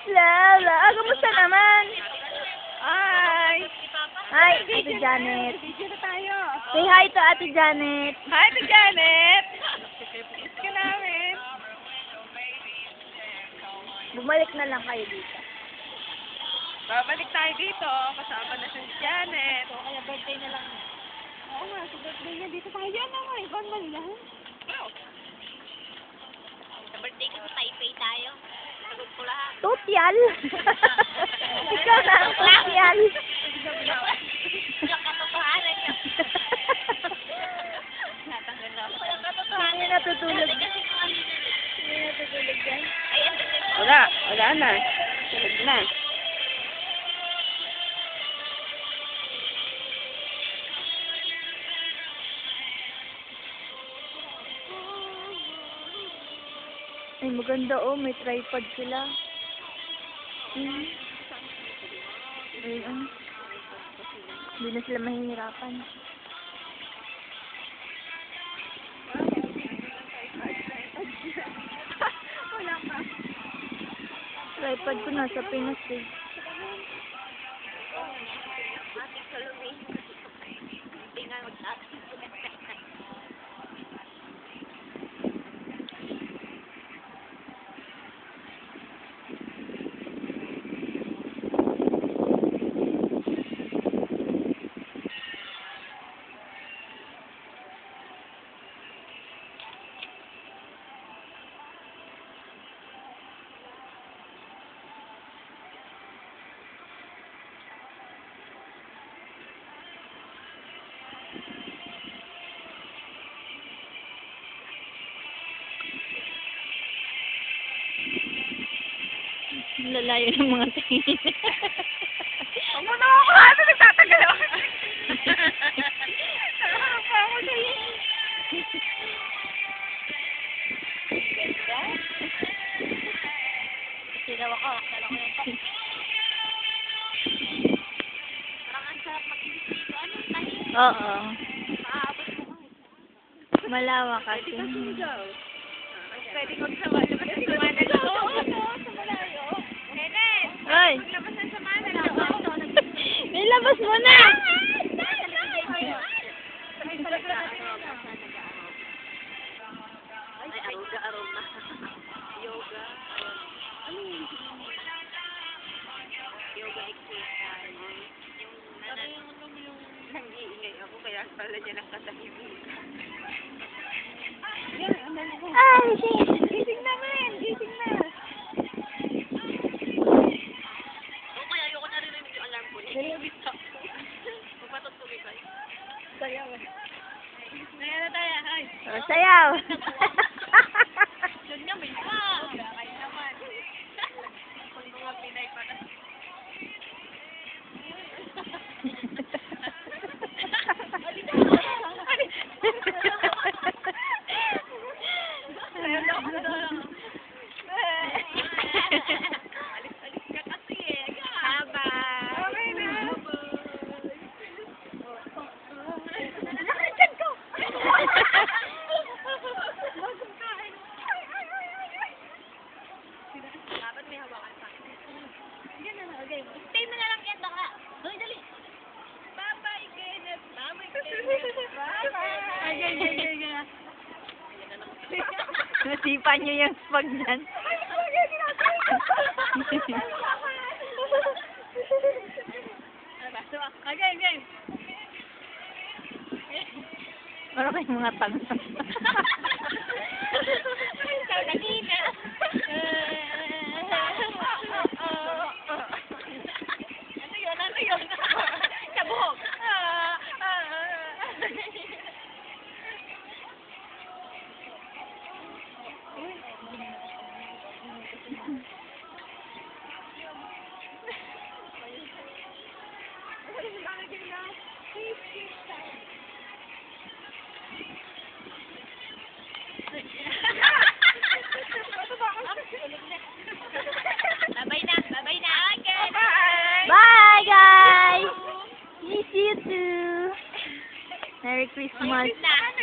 Lala, kamusta naman? Hi! Hi, Ate Janet. Say hi to Ate Janet. Hi, Ate Janet! Miss ka namin. Bumalik na lang kayo dito. Babalik tayo dito. Kasama na si Janet. Kaya birthday na lang. Oo nga, sa birthday niya dito tayo. Yan na nga, ikaw man yan. Sa birthday ko sa Taipei tayo. Sagot ko lahat. Totyal! Ikaw na ang totyal! Walang katotohanan yun. Natanggal na ako. Walang katotohanan. Hindi natutulog. Hindi natutulog dyan. Ay, ang ganda. Wala na. Tulog na. Ay, maganda oh. May tripod sila. Ayun. Hindi na sila mahihirapan. Tripod ko nasa Pinas eh. Matik sa lumay. Hindi nga magtatas. Lalayo ng mga tingin. Huwag mo na ako. Ano nagtatagal ako? Ano pa ako sa'yo? Sinaw ako. Akala ko yung top. Parang ang sarap mag-ibig dito. Ano? Tahi. Oo. Maaabot ko. Malawak kasi. Pwede kong sumali. Sumali ko. Sa malayo. Nenen! Ay! Maglabas na sa mana. Nilabas mo na! Ay, aruga-aruga. Yoga. Yoga exercise. Yung Nag-iingay ako kaya pala niya nakatahimikan. Ay, shit! Gising namin! Gising na! O kaya ayoko naririnig yung alarm ko. Nilibit ako. Pupatutulog kayo. Sayaw eh. Naya na tayo, hi! Oh, sayaw! Yun nga, may pa. Kayo naman. Pag mga Pinay pa na. Alis-alis ka kasi eh. Bye-bye! Okay na! Nakalikan ko! Dapat may hawakan pa. Yan na, okay. Stay mo na lang yan, baka. Dali, dali. Bye-bye, Kenneth. Bye-bye, Kenneth. Bye-bye. Ay, ganyan. Nasipa niyo yung spag dyan. Okay, game! Ano kayong mga tanong? Ikaw nagina. Ano yun? Ano yun? Sa buhok. Babay na. Babay na. Okay. Bye, guys! Miss you too! Merry Christmas! Na.